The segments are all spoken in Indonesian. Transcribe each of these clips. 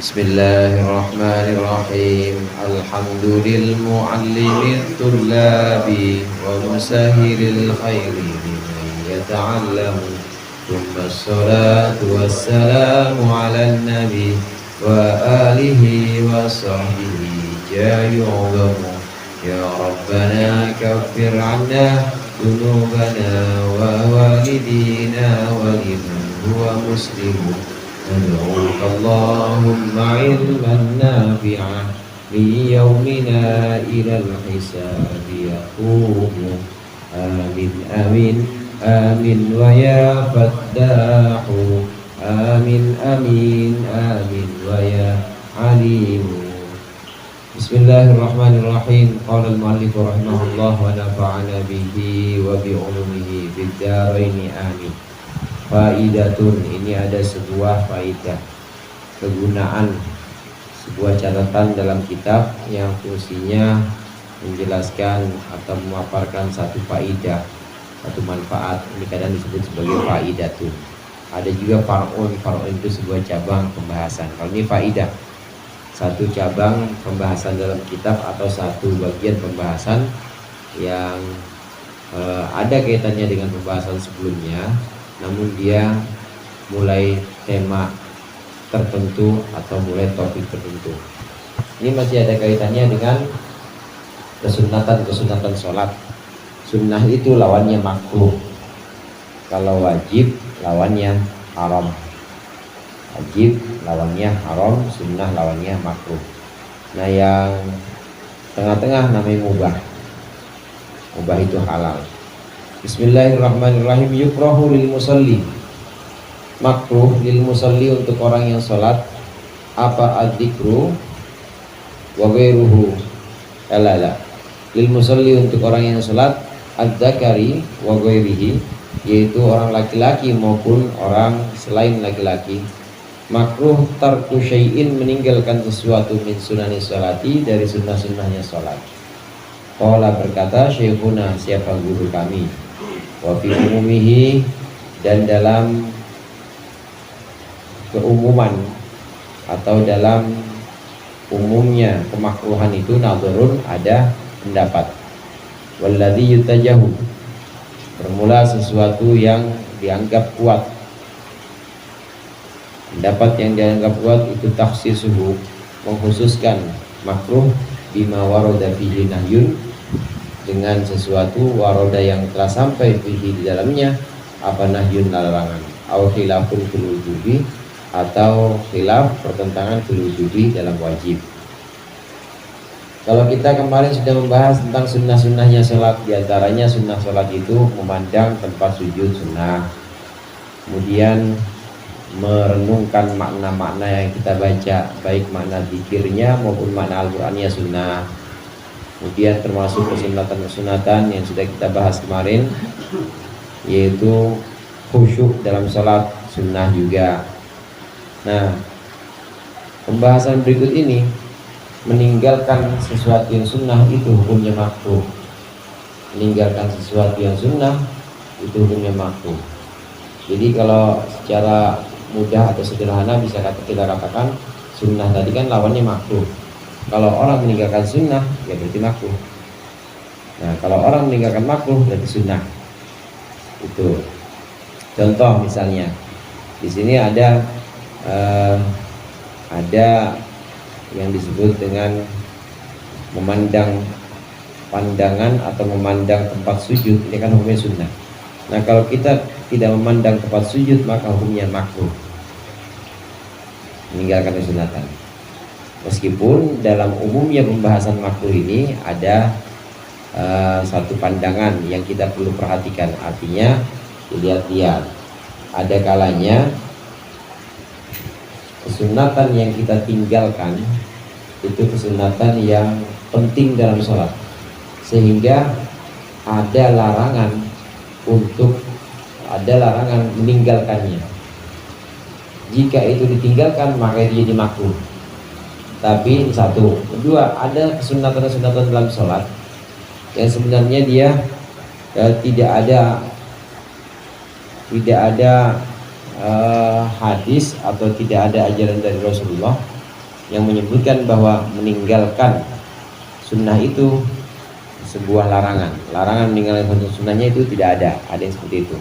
Bismillahirrahmanirrahim. Alhamdulillahil tullabi wa musahiril khairi liman yata'allamu. Thumma assalatu wassalamu ala nabi wa alihi wa sahbihi jayu'ubamu. Ya Rabbana kaffir anna dunubana wa walidina wa liman huwa muslimun. ندعوك اللهم علما نافعا ليومنا إلى الحساب يقوم. آمين آمين آمين ويا فتاح. آمين آمين آمين ويا عليم. Bismillahirrahmanirrahim. Qala al-muallif rahimahullah wa nafa'ana bihi wa bi ulumihi fid dharain amin. Faidatun, ini ada sebuah faidah, kegunaan, sebuah catatan dalam kitab yang fungsinya menjelaskan atau memaparkan satu faidah, satu manfaat. Ini kadang disebut sebagai faidatun. Ada juga far'un, far'un itu sebuah cabang pembahasan. Kalau ini faidah, satu cabang pembahasan dalam kitab atau satu bagian pembahasan yang ada kaitannya dengan pembahasan sebelumnya, namun dia mulai tema tertentu atau mulai topik tertentu. Ini masih ada kaitannya dengan kesunatan sholat. Sunnah itu lawannya makruh. Kalau wajib lawannya haram. Wajib lawannya haram, sunnah lawannya makruh. Nah, yang tengah-tengah namanya mubah. Mubah itu halal. Bismillahirrahmanirrahim. Yukrahu lil musalli, makruh lil musalli untuk orang yang sholat. Apa adzikru wa ghairuhu? La. Lil musalli untuk orang yang sholat, adzakari wa ghairihi, yaitu orang laki-laki maupun orang selain laki-laki. Makruh tarku syai'in, meninggalkan sesuatu min sunani sholati, dari sunnah-sunnahnya sholat. Qala, berkata syekhuna, siapa guru kami, wa fi umumihi, dan dalam keumuman atau dalam umumnya kemakruhan itu nadharun, ada pendapat. Walladzi yutajahu, bermula sesuatu yang dianggap kuat. Pendapat yang dianggap kuat itu takhsisuhu, mengkhususkan makruh bima warada fihi nahyun, dengan sesuatu waroda yang telah sampai fihi di dalamnya apa nahyun, larangan, au khilafun fil wujubi, atau khilaf pertentangan fil wujubi dalam wajib. Kalau kita kemarin sudah membahas tentang sunnah-sunnahnya sholat, diantaranya sunnah sholat itu memandang tempat sujud sunnah, kemudian merenungkan makna-makna yang kita baca, baik makna zikirnya maupun makna Al-Qur'annya sunnah. Kemudian termasuk kesunatan-kesunatan yang sudah kita bahas kemarin, yaitu khusyuk dalam sholat sunnah juga. Nah, pembahasan berikut ini, meninggalkan sesuatu yang sunnah itu hukumnya makruh. Meninggalkan sesuatu yang sunnah itu hukumnya makruh. Jadi kalau secara mudah atau sederhana bisa kita katakan sunnah tadi kan lawannya makruh. Kalau orang meninggalkan sunnah ya berarti makruh. Nah, kalau orang meninggalkan makruh berarti sunnah. Itu contoh misalnya di sini ada yang disebut dengan memandang pandangan atau memandang tempat sujud, ini kan hukumnya sunnah. Nah, kalau kita tidak memandang tempat sujud maka hukumnya makruh, meninggalkan kesunatan. Meskipun dalam umumnya pembahasan makruh ini ada satu pandangan yang kita perlu perhatikan, artinya dilihat-lihat. Ada kalanya kesunatan yang kita tinggalkan itu kesunatan yang penting dalam sholat, sehingga ada larangan meninggalkannya. Jika itu ditinggalkan maka dia jadi makruh. Tapi satu, kedua, ada kesunatan-kesunatan dalam sholat yang sebenarnya dia tidak ada hadis atau tidak ada ajaran dari Rasulullah yang menyebutkan bahwa meninggalkan sunnah itu sebuah larangan. Larangan meninggalkan sunnahnya itu tidak ada yang seperti itu.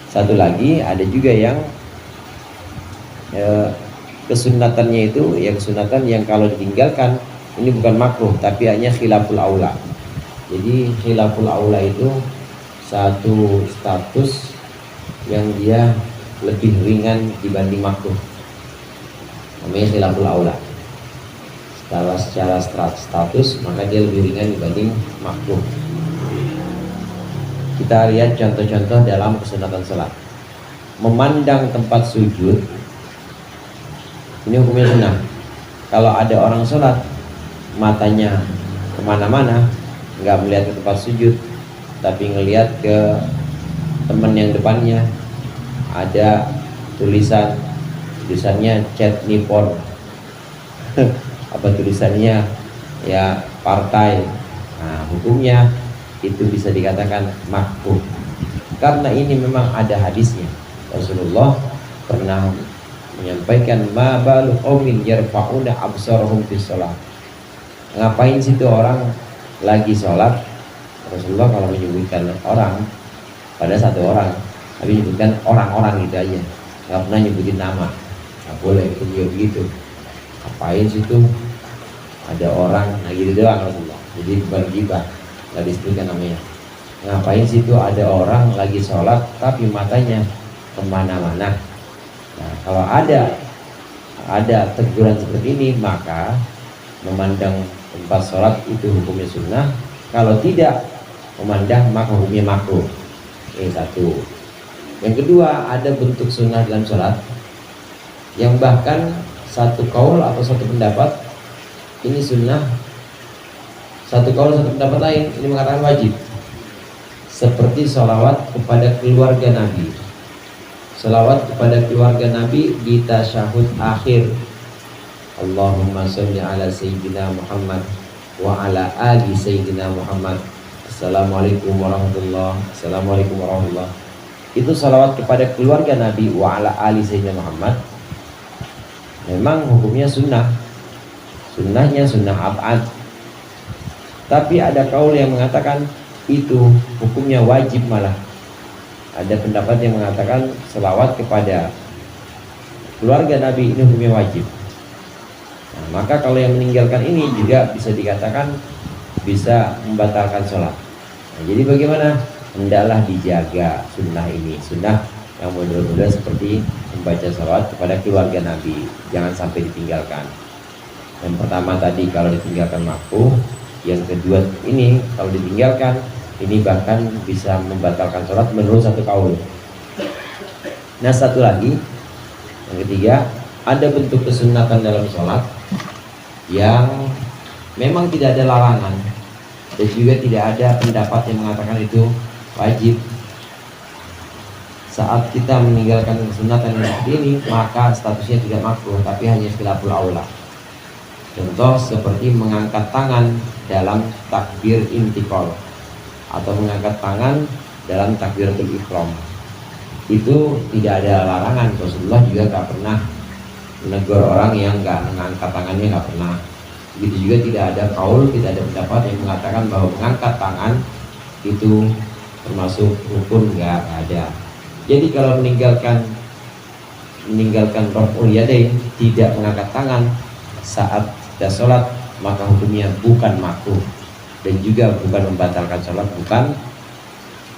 Satu lagi, ada juga yang kesunatannya itu ya kesunatan yang kalau ditinggalkan ini bukan makruh tapi hanya khilaful aula. Jadi khilaful aula itu satu status yang dia lebih ringan dibanding makruh, namanya khilaful aula. Secara status maka dia lebih ringan dibanding makruh. Kita lihat contoh-contoh dalam kesunatan salat. Memandang tempat sujud ini hukumnya sunnah. Kalau ada orang sholat matanya kemana-mana, nggak melihat ke tempat sujud, tapi ngelihat ke teman yang depannya, ada tulisannya chat Nippon apa tulisannya ya partai. Nah, hukumnya itu bisa dikatakan makruh karena ini memang ada hadisnya. Rasulullah pernah menyampaikan ma balu qaumin yarfa'una absarahum fi shalah. Ngapain situ orang lagi sholat? Rasulullah kalau menyebutkan orang pada satu orang, tapi menyebutkan orang-orang gitu aja, nggak pernah nyebutin nama. Nggak boleh begitu. Ngapain situ ada orang, nah gitu doang Rasulullah. Jadi bukan ghibah, nggak disebutkan namanya. Ngapain situ ada orang lagi sholat tapi matanya kemana-mana. Nah, kalau ada teguran seperti ini, maka memandang tempat sholat itu hukumnya sunnah. Kalau tidak memandang maka hukumnya makruh. Ini satu. Yang kedua, ada bentuk sunnah dalam sholat yang bahkan satu kaul atau satu pendapat ini sunnah, satu kaul satu pendapat lain ini mengatakan wajib. Seperti sholawat kepada keluarga Nabi. Selawat kepada keluarga Nabi di tasyahud akhir. Allahumma sholli ala sayyidina Muhammad wa ala ali sayyidina Muhammad. Assalamualaikum warahmatullahi wabarakatuh. Assalamualaikum warahmatullahi wabarakatuh. Itu salawat kepada keluarga Nabi wa ala ali sayyidina Muhammad. Memang hukumnya sunnah. Sunnahnya sunnah ab'ad. Tapi ada kaul yang mengatakan itu hukumnya wajib malah. Ada pendapat yang mengatakan selawat kepada keluarga Nabi ini hukumnya wajib. Nah, maka kalau yang meninggalkan ini juga bisa dikatakan bisa membatalkan sholat. Nah, jadi bagaimana? Hendaklah dijaga sunnah ini, sunnah yang model-model seperti membaca salawat kepada keluarga Nabi, jangan sampai ditinggalkan. Yang pertama tadi kalau ditinggalkan makruh, yang kedua ini kalau ditinggalkan ini bahkan bisa membatalkan sholat menurut satu kaul. Nah, satu lagi, yang ketiga, ada bentuk kesunatan dalam sholat yang memang tidak ada larangan dan juga tidak ada pendapat yang mengatakan itu wajib. Saat kita meninggalkan kesunatan yang seperti ini, maka statusnya tidak makruh, tapi hanya khilaful aula. Contoh seperti mengangkat tangan dalam takbir intikal atau mengangkat tangan dalam takbiratul ihram. Itu tidak ada larangan. Rasulullah juga nggak pernah menegur orang yang nggak mengangkat tangannya, nggak pernah. Begitu juga tidak ada kaul, tidak ada pendapat yang mengatakan bahwa mengangkat tangan itu termasuk rukun, nggak ada. Jadi kalau meninggalkan raf'ul yadain, tidak mengangkat tangan saat kita sholat, maka hukumnya bukan makruh dan juga bukan membatalkan sholat, bukan,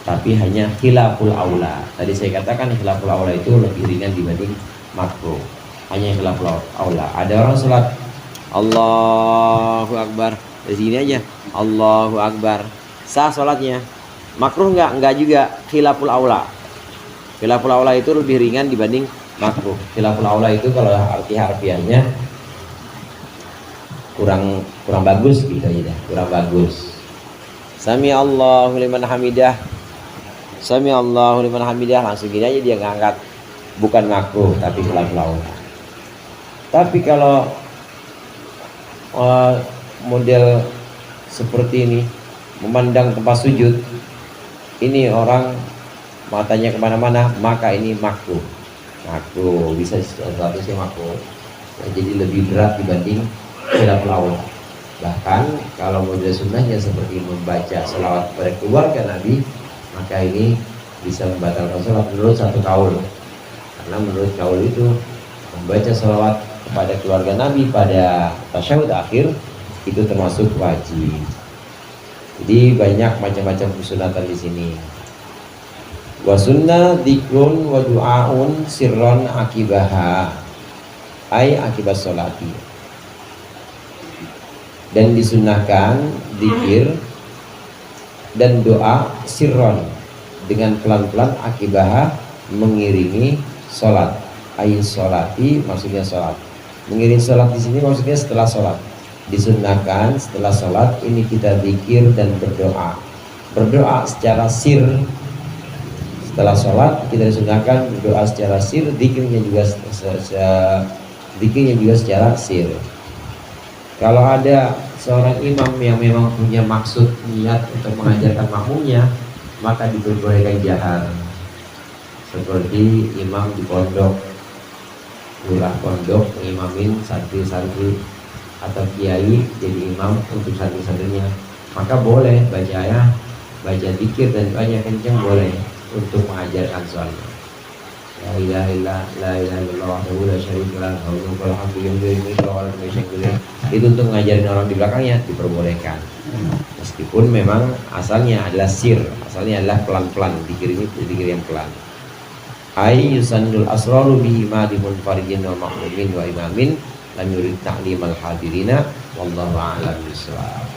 tapi hanya khilaful aula. Tadi saya katakan khilaful aula itu lebih ringan dibanding makruh, hanya khilaful aula. Ada orang sholat Allahu Akbar dari sini aja, Allahu Akbar, sah sholatnya. Makruh enggak juga, khilaful aula. Khilaful aula itu lebih ringan dibanding makruh. Khilaful aula itu kalau arti harfiahnya kurang bagus gitu aja, kurang bagus. Sami Allahu liman hamidah, Sami Allahu liman hamidah, langsung gini aja dia ngangkat, bukan makruh tapi khilaful aula. Tapi kalau model seperti ini, memandang tempat sujud, ini orang matanya kemana-mana, maka ini makruh, bisa statusnya makruh. ya, jadi lebih berat dibanding tilawah. Bahkan kalau model sunnahnya seperti membaca selawat kepada keluarga Nabi, maka ini bisa membatalkan sholat menurut satu kaul. Karena menurut kaul itu membaca selawat kepada keluarga Nabi pada tasyahud akhir itu termasuk wajib. Jadi banyak macam-macam kesunatan di sini. Wa sunnah dzikrun wa du'aun sirron akibaha, ay akibat sholati. Dan disunahkan zikir dan doa sirron dengan pelan-pelan akibaha mengiringi sholat. Ay sholati maksudnya sholat. Mengiringi sholat di sini maksudnya setelah sholat. Disunahkan setelah sholat ini kita zikir dan berdoa. Berdoa secara sir. Setelah sholat kita disunahkan berdoa secara sir, zikirnya juga secara sir. Kalau ada seorang imam yang memang punya maksud niat untuk mengajarkan makmumnya, maka diperbolehkan jahar. Seperti imam di pondok, lurah pondok mengimamin santri-santri atau kiai jadi imam untuk santri-santrinya, maka boleh baca zikir dan doanya kencang, boleh untuk mengajarkan sholat. La ilaha illallah wahdahu la syarika lahu lahul hamdu. Itu untuk ngajarin orang di belakangnya diperbolehkan. Meskipun memang asalnya adalah sir, asalnya adalah pelan-pelan, zikir ini zikir yang pelan. Ai yusannul asraru bihi ma dimunfaridin wa ma'mumin wa imamin lam yurid ta'limal hadirina wallahu a'lam bishawab.